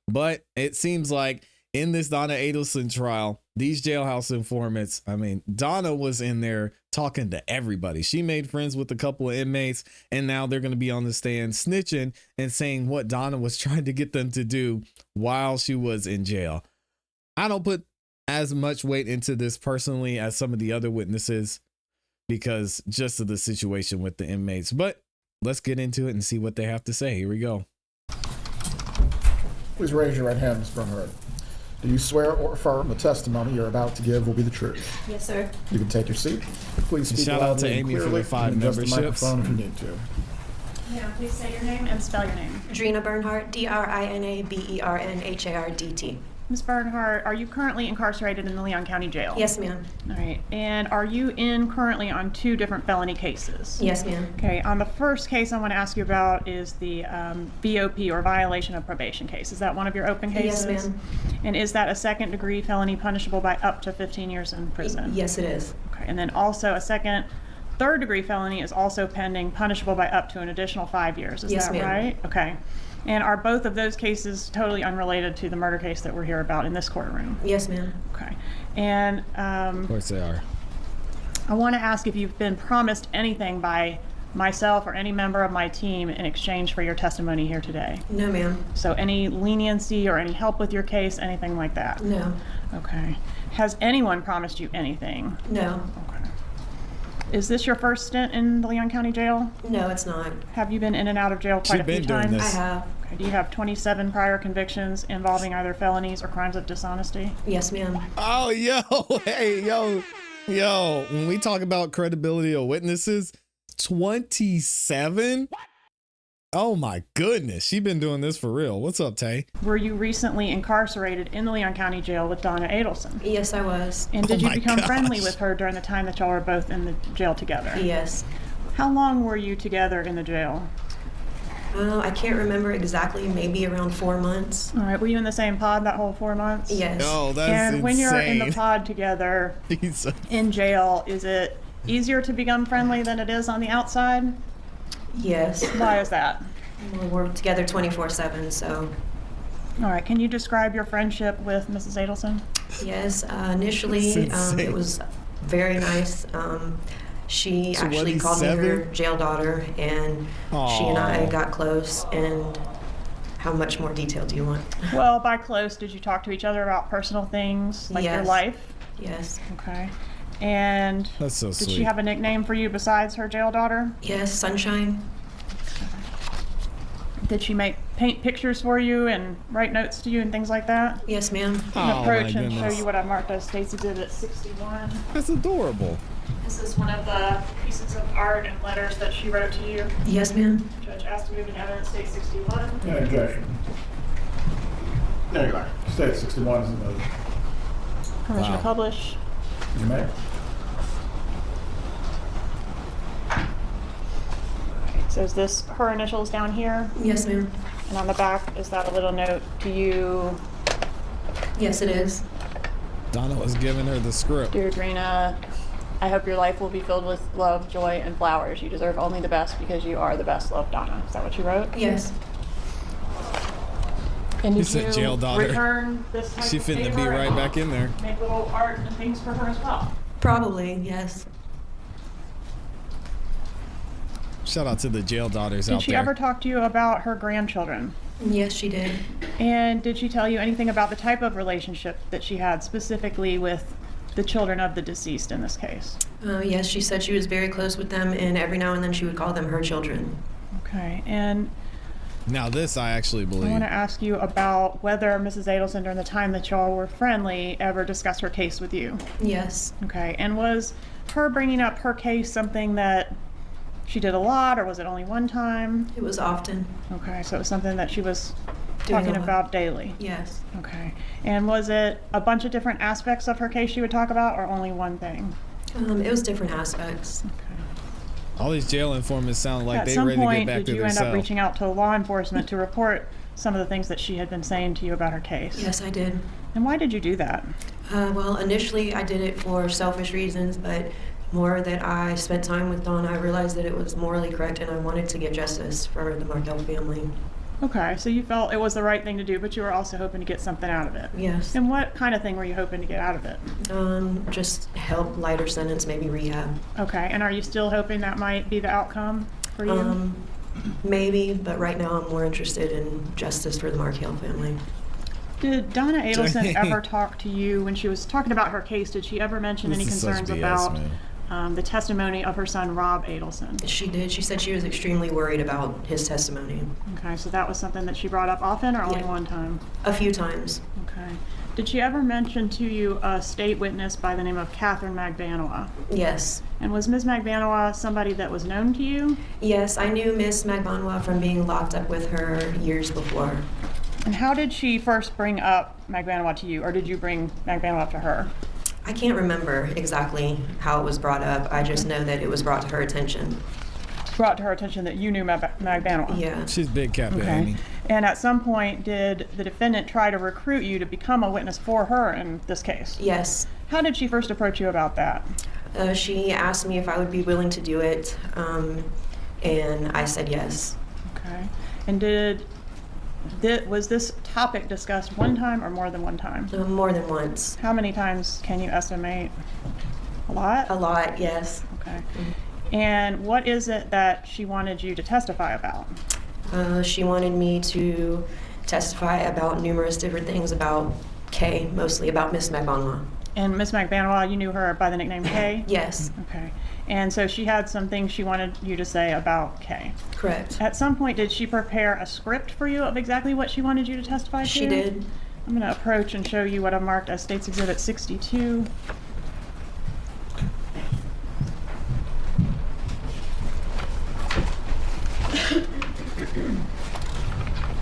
But it seems like in this Donna Adelson trial, these jailhouse informants, I mean, Donna was in there talking to everybody. She made friends with a couple of inmates, and now they're going to be on the stand snitching and saying what Donna was trying to get them to do while she was in jail. I don't put as much weight into this personally as some of the other witnesses because just of the situation with the inmates. But let's get into it and see what they have to say. Here we go. Please raise your right hand, Ms. Bernhardt. Do you swear or affirm the testimony you're about to give will be the truth? Yes, sir. You can take your seat. Please speak Shout out to loudly and Amy for clearly, the 5 and adjust the memberships. microphone if you need to. Yeah, please say your name and spell your name. Drina Bernhardt, DRINABERNHARDT. Ms. Bernhardt, are you currently incarcerated in the Leon County Jail? Yes, ma'am. All right. And are you in currently on 2 different felony cases? Yes, ma'am. Okay. On the first case I want to ask you about is the BOP, or violation of probation case. Is that one of your open cases? Yes, ma'am. And is that a second-degree felony punishable by up to 15 years in prison? Yes, it is. Okay. And then also a third-degree felony is also pending, punishable by up to an additional 5 years. Is Yes, that ma'am. right? Okay. And are both of those cases totally unrelated to the murder case that we're here about in this courtroom? Yes, ma'am. Okay. And Of course they are. I want to ask if you've been promised anything by myself or any member of my team in exchange for your testimony here today. No, ma'am. So any leniency or any help with your case, anything like that? No. Okay. Has anyone promised you anything? No. Okay. Is this your first stint in the Leon County Jail? No, it's not. Have you been in and out of jail quite a few been doing times? this. I have. Okay. Do you have 27 prior convictions involving either felonies or crimes of dishonesty? Yes, ma'am. Oh, yo, hey, yo, when we talk about credibility of witnesses, 27? Oh my goodness, she been doing this for real. What's up, Tay? Were you recently incarcerated in the Leon County Jail with Donna Adelson? Yes, I was. And did Oh you my become friendly gosh. with her during the time that y'all were both in the jail together? Yes. How long were you together in the jail? I can't remember exactly. Maybe around 4 months. All right, were you in the same pod that whole 4 months? Yes. Oh, that's And insane. when you're in the pod together Jesus. in jail, is it easier to become friendly than it is on the outside? Yes. Why is that? Well, we're together 24/7, so. All right, can you describe your friendship with Mrs. Adelson? Yes. Initially, That's insane. it was very nice. She So what, actually he's called me her 7? jail daughter, and she and I Aw. got close. And how much more detail do you want? Well, by close, did you talk to each other about personal things, like your Yes. life? Yes. Okay. And That's so did sweet. she have a nickname for you besides her jail daughter? Yes, Sunshine. Did she paint pictures for you and write notes to you and things like that? Yes, ma'am. Oh, And approach my and show goodness. you what I marked as Stacy did at 61. That's adorable. This is one of the pieces of art and letters that she wrote to you. Yes, ma'am. Judge asked to move in evidence, state 61. No objection. There you are. State 61 is noted. Permission Wow. to publish. You may. So is this her initials down here? Yes, ma'am. And on the back, is that a little note to you? Yes, it is. Donna was giving her the script. Dear Drina, I hope your life will be filled with love, joy, and flowers. You deserve only the best because you are the best. Love, Donna. Is that what you wrote? Yes. And You did said you jail daughter. return this type She of finna be favor right and back in there. make little art and things for her as well? Probably, yes. Shout out to the jail daughters Did out she there. ever talk to you about her grandchildren? Yes, she did. And did she tell you anything about the type of relationship that she had specifically with the children of the deceased in this case? Yes, she said she was very close with them, and every now and then she would call them her children. Okay, and Now this I actually I believe. want to ask you about whether Mrs. Adelson, during the time that y'all were friendly, ever discussed her case with you. Yes. Okay, and was her bringing up her case something that she did a lot, or was it only one time? It was often. Okay, so it was something that she was Doing talking a lot. about daily. Yes. Okay, and was it a bunch of different aspects of her case she would talk about, or only one thing? It was different aspects. Okay. All these jail informants sound like At they some ready to get point, back did to you their end up cell. reaching out to law enforcement to report some of the things that she had been saying to you about her case? Yes, I did. And why did you do that? Well, initially I did it for selfish reasons, but more that I spent time with Donna, I realized that it was morally correct and I wanted to get justice for the Markel family. Okay, so you felt it was the right thing to do, but you were also hoping to get something out of it. Yes. And what kind of thing were you hoping to get out of it? Just help, lighter sentence, maybe rehab. Okay, and are you still hoping that might be the outcome for you? Maybe, but right now I'm more interested in justice for the Markale family. Did Donna Adelson Dang. ever talk to you when she was talking about her case? Did she ever mention any This is such concerns BS, about man. the testimony of her son, Rob Adelson? She did. She said she was extremely worried about his testimony. Okay, so that was something that she brought up often or only Yeah. one time? A few times. Okay. Did she ever mention to you a state witness by the name of Catherine Magbanoa? Yes. And was Ms. Magbanoa somebody that was known to you? Yes, I knew Miss Magbanwa from being locked up with her years before. And how did she first bring up Magbanoa to you, or did you bring Magbanoa up to her? I can't remember exactly how it was brought up. I just know that it was brought to her attention. Brought to her attention that you knew Magbanoa? Yeah. She's big cat, Okay. Annie. And at some point, did the defendant try to recruit you to become a witness for her in this case? Yes. How did she first approach you about that? She asked me if I would be willing to do it, and I said yes. Okay. And was this topic discussed one time or more than one time? More than once. How many times can you estimate? A lot? A lot, yes. Okay. And what is it that she wanted you to testify about? She wanted me to testify about numerous different things about Kay, mostly about Miss Magbanwa. And Miss Magbanoa, you knew her by the nickname Kay? Yes, Okay. And so she had some things she wanted you to say about Kay. correct. At some point, did she prepare a script for you of exactly what she wanted you to testify to? She did. I'm going to approach and show you what I've marked as State's Exhibit 62.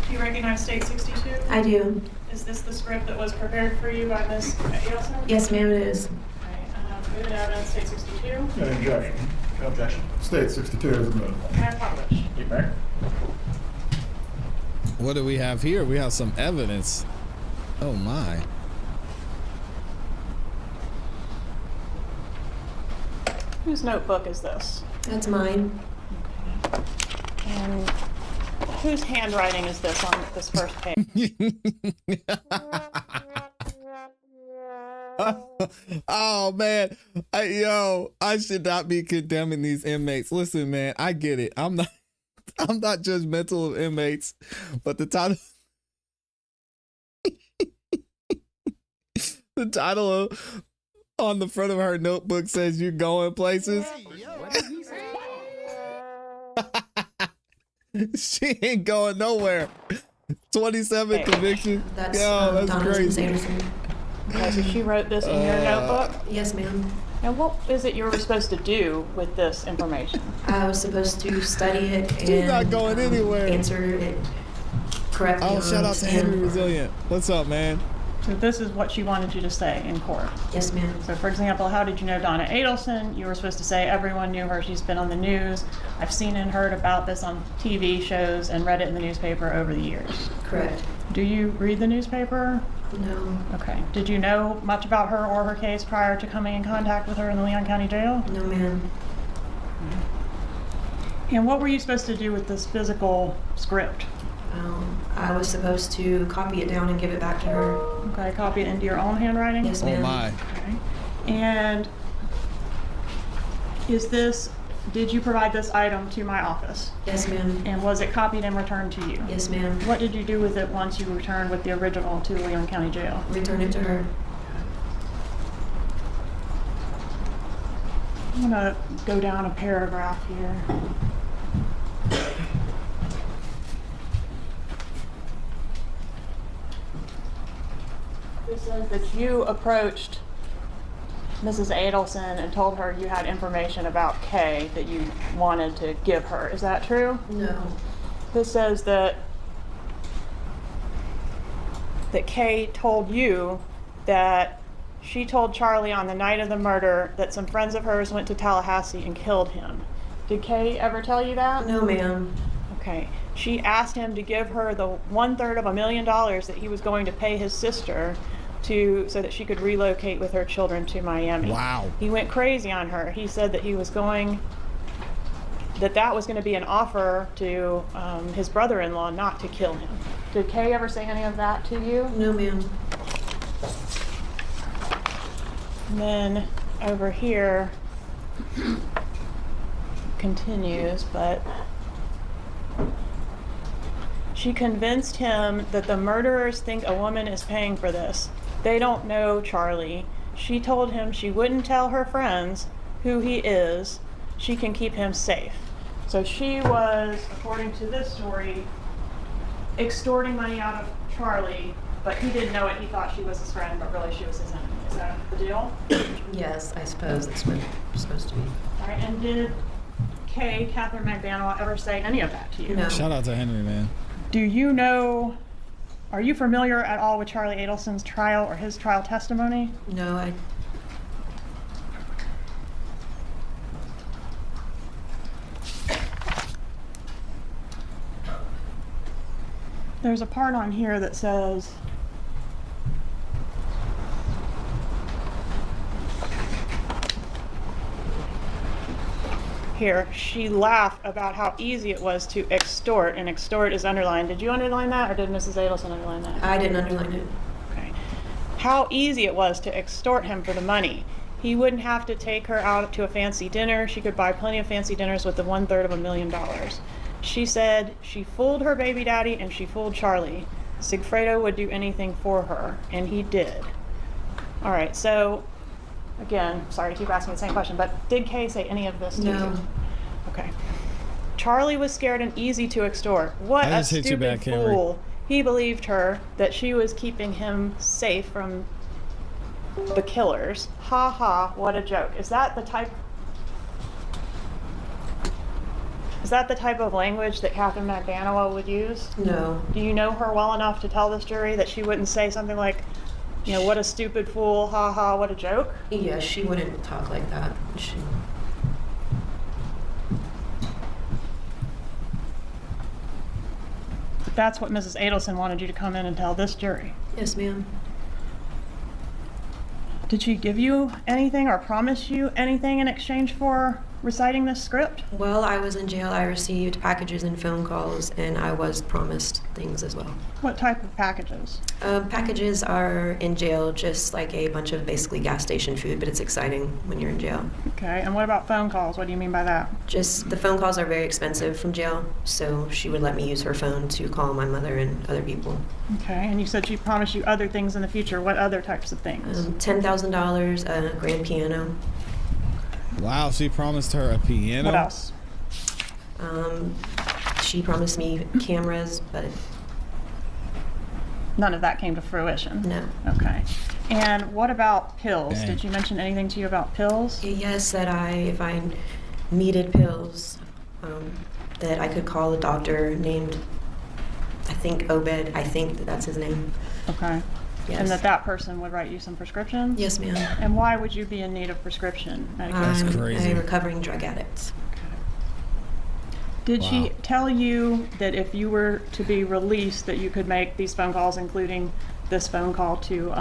Do you recognize State 62? I do. Is this the script that was prepared for you by Ms. Adelson? Yes, ma'am, it is. Okay, moving evidence, State 62. Any objection? No objection. State 62 is admitted. And publish. Keep back. What do we have here? We have some evidence. Oh my. Whose notebook is this? That's mine. And whose handwriting is this on this first page? Oh man, I should not be condemning these inmates. Listen, man, I get it. I'm not judgmental of inmates, but the title, the title of, on the front of her notebook says "You're going places." She ain't going nowhere. 27 conviction. That's That's Donna's crazy. Miss Anderson. Okay, so she wrote this in your notebook. Yes, ma'am. And what is it you were supposed to do with this information? I was supposed to study it She's and not going anywhere. answer it correctly. Oh, shout out to Henry Resilient. What's up, man? So this is what she wanted you to say in court. Yes, ma'am. So for example, how did you know Donna Adelson? You were supposed to say everyone knew her. She's been on the news. I've seen and heard about this on TV shows and read it in the newspaper over the years. Correct. Do you read the newspaper? No. Okay. Did you know much about her or her case prior to coming in contact with her in the Leon County Jail? No, ma'am. And what were you supposed to do with this physical script? I was supposed to copy it down and give it back to her. Okay, copy it into your own handwriting? Yes, Oh ma'am. my. Okay. And did you provide this item to my office? Yes, ma'am. And was it copied and returned to you? Yes, ma'am. What did you do with it once you returned with the original to Leon County Jail? Return it to her. I'm gonna go down a paragraph here. This says that you approached Mrs. Adelson and told her you had information about Kay that you wanted to give her. Is that true? No. This says that Kay told you that she told Charlie on the night of the murder that some friends of hers went to Tallahassee and killed him. Did Kay ever tell you that? No, ma'am. Okay. She asked him to give her the 1/3 of $1 million that he was going to pay his sister so that she could relocate with her children to Miami. Wow. He went crazy on her. He said that he was going that was going to be an offer to his brother-in-law not to kill him. Did Kay ever say any of that to you? No, ma'am. And then over here continues, but she convinced him that the murderers think a woman is paying for this. They don't know Charlie. She told him she wouldn't tell her friends who he is. She can keep him safe. So she was, according to this story, extorting money out of Charlie, but he didn't know it. He thought she was his friend, but really she was his enemy. Is that the deal? Yes, I suppose that's what it's supposed to be. All right, and did Kay, Catherine McDaniel, ever say any of that to you? No. Shout out to Henry, man. Do you know, are you familiar at all with Charlie Adelson's trial or his trial testimony? No, I. There's a part on here that says, here, she laughed about how easy it was to extort, and extort is underlined. Did you underline that, or did Mrs. Adelson underline that? I didn't underline it. Okay. How easy it was to extort him for the money. He wouldn't have to take her out to a fancy dinner. She could buy plenty of fancy dinners with the $1/3 She said she fooled her baby daddy and she fooled Charlie. Sigfredo would do anything for her, and he did. All right, so again, sorry to keep asking the same question, but did Kay say any of this to No. you? Okay. Charlie was scared and easy to extort. What I a just hit you stupid back, Henry. fool. He believed her that she was keeping him safe from the killers. Ha ha, what a joke. Is that the type of language that Catherine McDaniel would use? No. Do you know her well enough to tell this jury that she wouldn't say something like, you know, what a stupid fool, ha ha, what a joke? Yeah, she wouldn't talk like that. That's what Mrs. Adelson wanted you to come in and tell this jury. Yes, ma'am. Did she give you anything or promise you anything in exchange for reciting this script? While I was in jail, I received packages and phone calls, and I was promised things as well. What type of packages? Packages are in jail just like a bunch of basically gas station food, but it's exciting when you're in jail. Okay, and what about phone calls? What do you mean by that? Just the phone calls are very expensive from jail, so she would let me use her phone to call my mother and other people. Okay, and you said she promised you other things in the future. What other types of things? $10,000, a grand piano. Wow, she promised her a piano. What else? She promised me cameras, but None of that came to fruition? no. Okay. And what about pills? Dang. Did she mention anything to you about pills? Yes, that if I needed pills, that I could call a doctor named, I think Obed. I think that's his name. Okay. Yes. And that person would write you some prescriptions? Yes, ma'am. And why would you be in need of prescription medication? That's I'm crazy. a recovering drug addict. Did Wow. she tell you that if you were to be released that you could make these phone calls, including this phone call to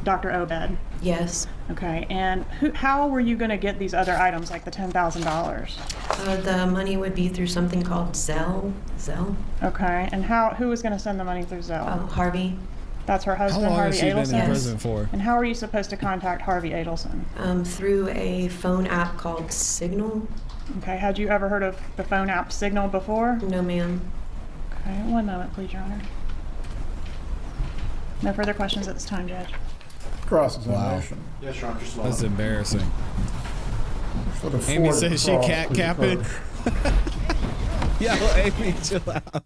Dr. Obed? Yes. Okay, and how were you going to get these other items, like the $10,000? The money would be through something called Zelle. Zelle? Okay, and who was going to send the money through Zelle? Harvey. That's her How husband, long Harvey has she been in Adelson? prison for? And how are you supposed to contact Harvey Adelson? Through a phone app called Signal. Okay, had you ever heard of the phone app Signal before? No, ma'am. Okay, one moment, please, Your Honor. No further questions at this time, Judge. Cross-examination. Yes, Your Honor, just a That's moment. embarrassing. For the Amy Ford says she cross, cat please capping. approach. Yo, Amy, chill out.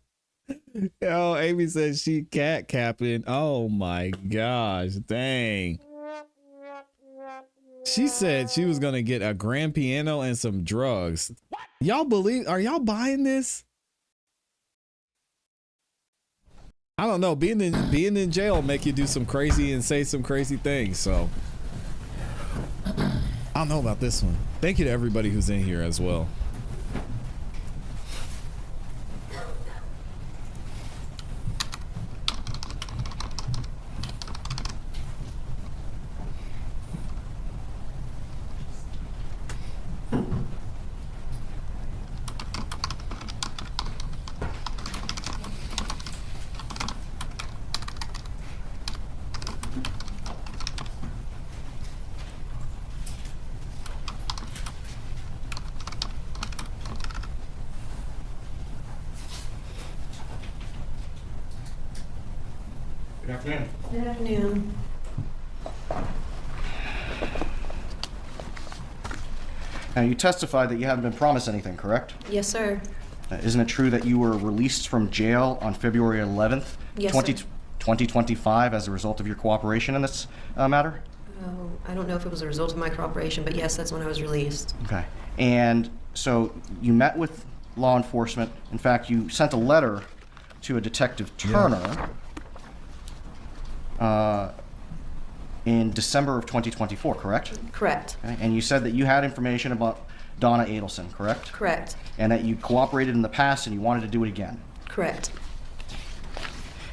Yo, Amy says she cat capping. Oh my gosh, dang. She said she was gonna get a grand piano and some drugs. Y'all believe? Are y'all buying this? I don't know. Being in jail make you do some crazy and say some crazy things. So I don't know about this one. Thank you to everybody who's in here as well. Good afternoon. Good afternoon. Now, you testified that you haven't been promised anything, correct? Yes, sir. Isn't it true that you were released from jail on February 11th, Yes, 2025 as a result of your cooperation in this matter? Oh, I don't know if it was a result of my cooperation, but yes, that's when I was released. Okay. And so you met with law enforcement. In fact, you sent a letter to a Detective Turner in December of 2024, correct? Correct. Okay. And you said that you had information about Donna Adelson, correct? Correct. And that you cooperated in the past and you wanted to do it again. Correct.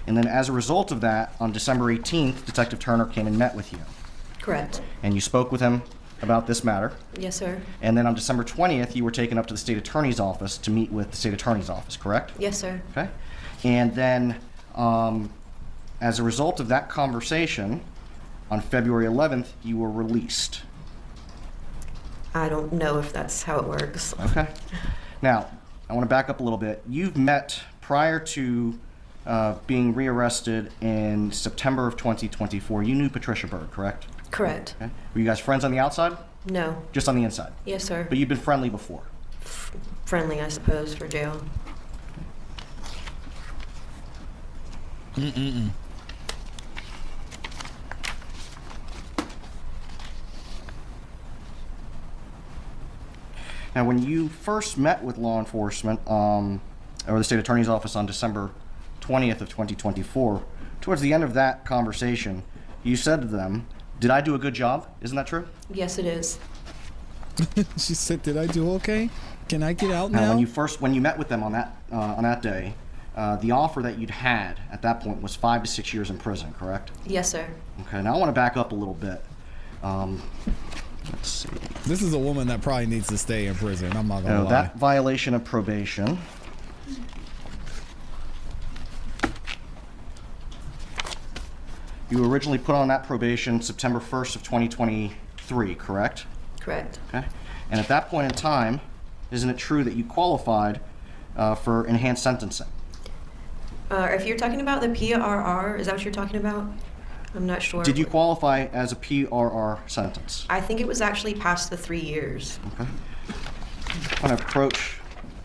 And then as a result of that, on December 18th, Detective Turner came and met with you. Correct. And you spoke with him about this matter. Yes, sir. And then on December 20th, you were taken up to the state attorney's office to meet with the state attorney's office, correct? Yes, sir. Okay. And then as a result of that conversation, on February 11th, you were released. I don't know if that's how it works. Okay. Now, I want to back up a little bit. You've met prior to being rearrested in September of 2024. You knew Patricia Berg, correct? Correct. Okay. Were you guys friends on the outside? No. Just on the inside? Yes, sir. But you've been friendly before? Friendly, I suppose, for jail. Now, when you first met with law enforcement, or the state attorney's office on December 20th of 2024, towards the end of that conversation, you said to them, "Did I do a good job?" Isn't that true? Yes, it is. She said, "Did I do okay? Can I get out Now, now?" when you met with them on that day, the offer that you'd had at that point was 5 to 6 years in prison, correct? Yes, sir. Okay. Now I want to back up a little bit. Let's see. This is a woman that probably needs to stay in prison. I'm not gonna lie. That violation of probation. You were originally put on that probation September 1st of 2023, correct? Correct. Okay. And at that point in time, isn't it true that you qualified for enhanced sentencing? If you're talking about the PRR, is that what you're talking about? I'm not sure. Did you qualify as a PRR sentence? I think it was actually past the 3 years. Okay. I'm going to approach,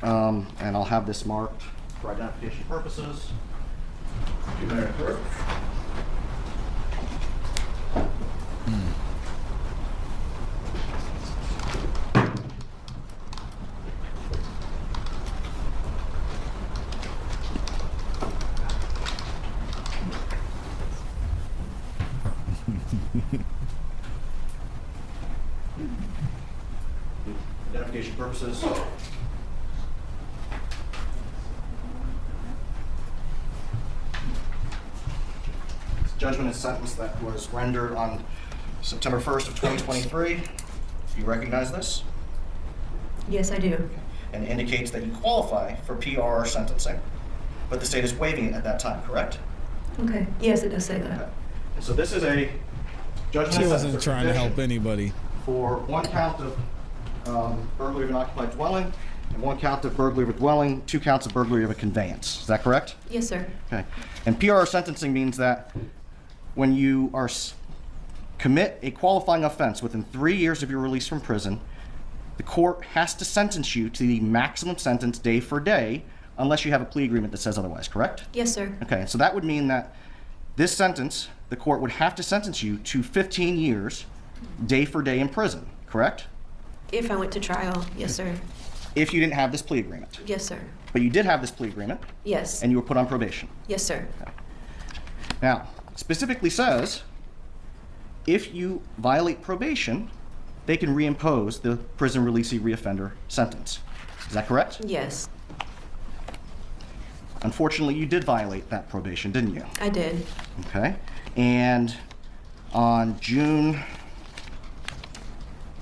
and I'll have this marked for identification purposes. Identification purposes. Judgment and sentence that was rendered on September 1st of 2023. Do you recognize this? Yes, I do. And it indicates that you qualify for PRR sentencing, but the state is waiving it at that time, correct? Okay. Yes, it does say that. Okay. And so this is a judgment She and wasn't sentence trying to help conviction anybody. for one count of burglary of an occupied dwelling, and one count of burglary of a dwelling, 2 counts of burglary of a conveyance. Is that correct? Yes, sir. Okay. And PRR sentencing means that when you are commit a qualifying offense within 3 years of your release from prison, the court has to sentence you to the maximum sentence day for day, unless you have a plea agreement that says otherwise, correct? Yes, sir. Okay, so that would mean that this sentence, the court would have to sentence you to 15 years, day for day in prison, correct? If I went to trial, yes, sir. If you didn't have this plea agreement. Yes, sir. But you did have this plea agreement, Yes. and you were put on probation. Yes, sir. Now, it specifically says, if you violate probation, they can reimpose the prison releasee reoffender sentence. Is that correct? Yes, Unfortunately, you did violate that probation, didn't you? I did. Okay. And on June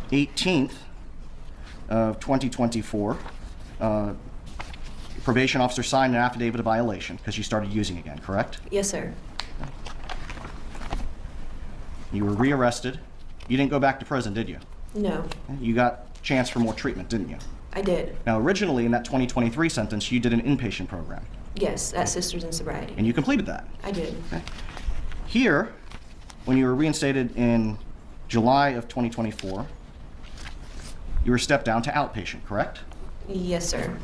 18th of 2024, probation officer signed an affidavit of violation because you started using again, correct? Yes, sir. You were rearrested. You didn't go back to prison, did you? No, You got a chance for more treatment, didn't you? I did. Now, originally in that 2023 sentence, you did an inpatient program, Yes, at Sisters in Sobriety. and you completed that. I did. Okay. Here, when you were reinstated in July of 2024, you were stepped down to outpatient, correct? Yes, sir.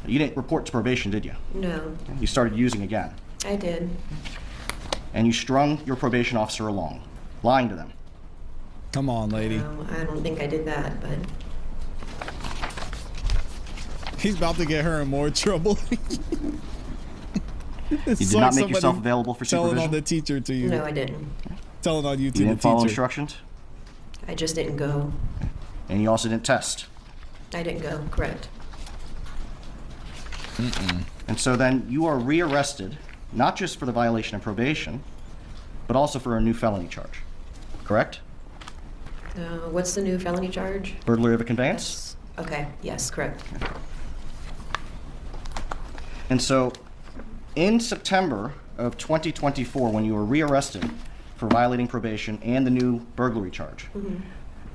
You didn't report to probation, did you? No, You started using again. I did. And you strung your probation officer along, lying to them. Come on, lady. No, I don't think I did that, but He's about to get her in more trouble. You did not make yourself available for telling supervision? on the teacher to you. no, I didn't. Telling on you to You the didn't follow teacher. instructions? I just didn't go. And you also didn't test. I didn't go, correct. And so then you are rearrested, not just for the violation of probation, but also for a new felony charge, correct? What's the new felony charge? Burglary of a conveyance? Okay, yes, correct. And so in September of 2024, when you were rearrested for violating probation and the new burglary charge,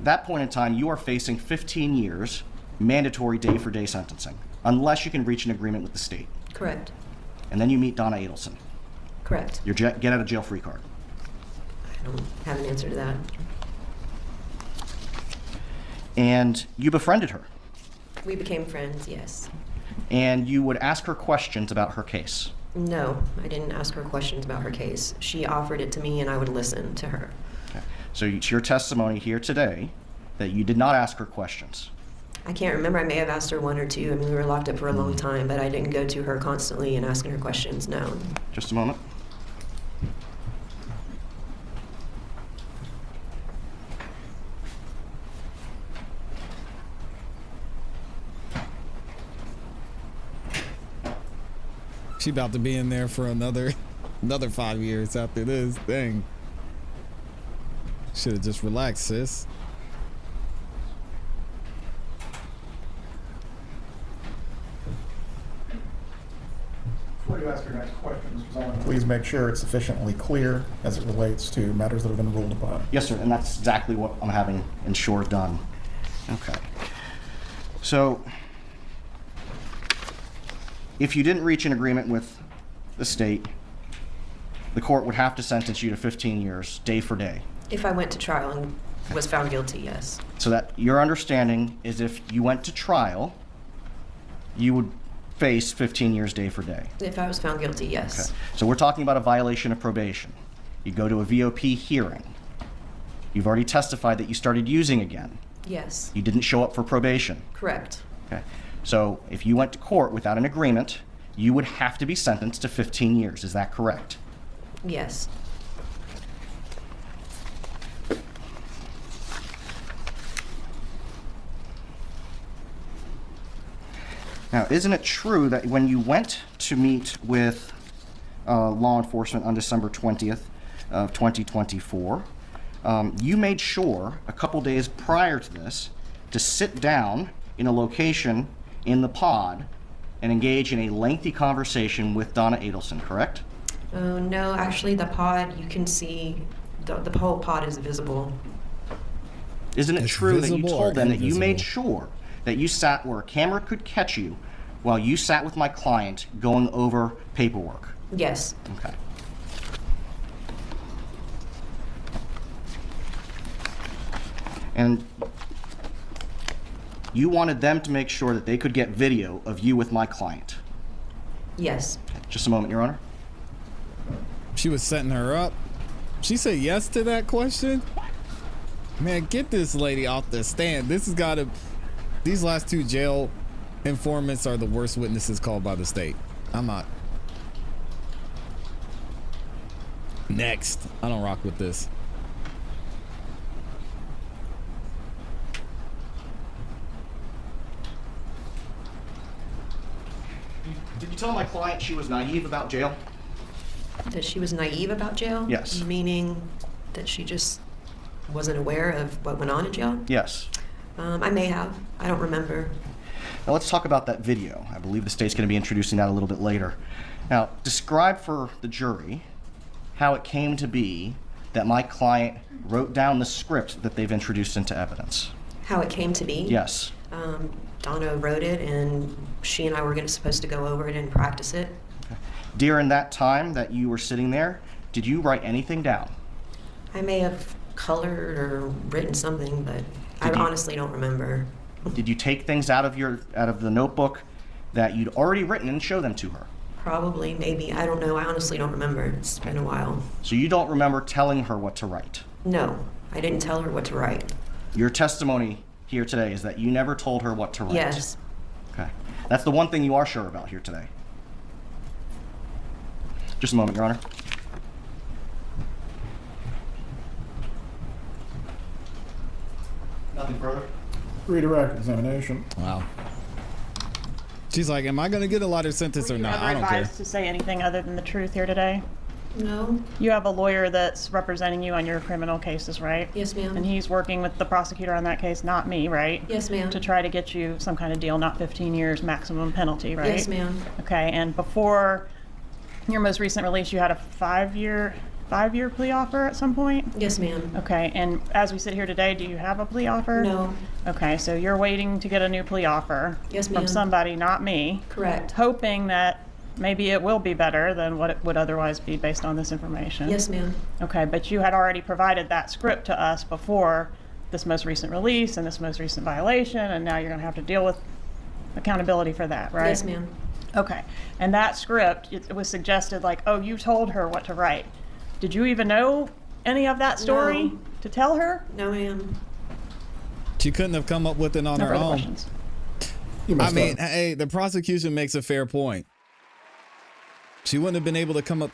that point in time, you are facing 15 years mandatory day-for-day sentencing, unless you can reach an agreement with the state. Correct, And then you meet Donna Adelson, correct. your get out of jail free card. I don't have an answer to that. And you befriended her, We became friends, yes. and you would ask her questions about her case. No, I didn't ask her questions about her case. She offered it to me and I would listen to her. Okay. So it's your testimony here today that you did not ask her questions. I can't remember, I may have asked her one or two. I mean, we were locked up for a long time, but I didn't go to her constantly and asking her questions, no. Just a moment. She about to be in there for another 5 years after this thing. Should have just relaxed, sis. Before you ask your next question, Mr. Zellman, please make sure it's sufficiently clear as it relates to matters that have been ruled upon. Yes, sir, and that's exactly what I'm having ensure done. Okay. So, if you didn't reach an agreement with the state, the court would have to sentence you to 15 years, day for day. If I went to trial and was found guilty, yes. So that your understanding is if you went to trial, you would face 15 years, day for day. If I was found guilty, yes. Okay. So we're talking about a violation of probation. You go to a VOP hearing. You've already testified that you started using again. Yes, You didn't show up for probation. correct. Okay. So if you went to court without an agreement, you would have to be sentenced to 15 years. Is that correct? Yes, Now, isn't it true that when you went to meet with law enforcement on December 20th of 2024, you made sure a couple days prior to this to sit down in a location in the pod and engage in a lengthy conversation with Donna Adelson, correct? Oh, no, actually, the pod, you can see, the whole pod is visible. Isn't it It's true that you visible or told them that you made invisible? sure that you sat where a camera could catch you while you sat with my client going over paperwork? Yes, Okay. And you wanted them to make sure that they could get video of you with my client. yes, Just a moment, Your Honor. She was setting her up. She said yes to that question. Man, get this lady off the stand. This has got to. These last two jail informants are the worst witnesses called by the state. I'm not. Next. I don't rock with this. Did you tell my client she was naive about jail? that she was naive about jail? Yes. Meaning that she just wasn't aware of what went on in jail? Yes. I may have. I don't remember. Now let's talk about that video. I believe the state's going to be introducing that a little bit later. Now, describe for the jury how it came to be that my client wrote down the script that they've introduced into evidence. How it came to be? Yes. Donna wrote it, and she and I were supposed to go over it and practice it. During that time that you were sitting there, did you write anything down? I may have colored or written something, but I honestly don't remember. Did you take things out of the notebook that you'd already written and show them to her? Probably, maybe. I don't know. I honestly don't remember. It's been a while. So you don't remember telling her what to write? No, I didn't tell her what to write. Your testimony here today is that you never told her what to write? Yes. Okay. That's the one thing you are sure about here today. Just a moment, Your Honor. Nothing further? Redirect examination. Wow. She's like, am I going to get a lighter sentence or not? I don't care. To say anything other than the truth here today? No. You have a lawyer that's representing you on your criminal cases, right? Yes, ma'am. And he's working with the prosecutor on that case, not me, right? Yes, ma'am. To try to get you some kind of deal, not 15 years maximum penalty, right? Yes, ma'am. Okay, and before your most recent release, you had a five-year plea offer at some point? Yes, ma'am. Okay, and as we sit here today, do you have a plea offer? No. Okay, so you're waiting to get a new plea offer. Yes, from ma'am. somebody, not me. Correct. Hoping that maybe it will be better than what it would otherwise be based on this information. Yes, ma'am. Okay, but you had already provided that script to us before this most recent release and this most recent violation, and now you're going to have to deal with accountability for that, right? Yes, ma'am. Okay, and that script, it was suggested like, oh, you told her what to write. Did you even know any of that story No. to tell her? No, ma'am. She couldn't have come up with it on No her further own. questions. You I messed mean, up. hey, the prosecution makes a fair point. She wouldn't have been able to come up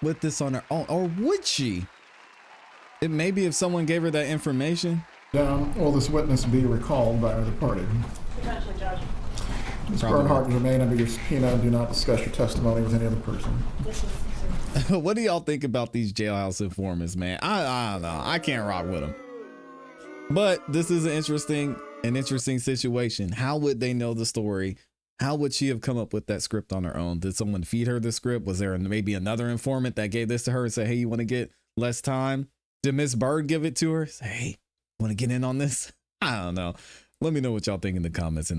with this on her own, or would she? It maybe if someone gave her that information. Will this witness be recalled by either party? Potentially, Judge. Ms. Probably. Bernhardt, remain under your subpoena and do not discuss your testimony with any other person. What do y'all think about these jailhouse informants, man? I don't know. I can't rock with them. But this is an interesting situation. How would they know the story? How would she have come up with that script on her own? Did someone feed her the script? Was there maybe another informant that gave this to her and said, hey, you want to get less time? Did Miss Bird give it to her? Say, hey, want to get in on this? I don't know. Let me know what y'all think in the comments.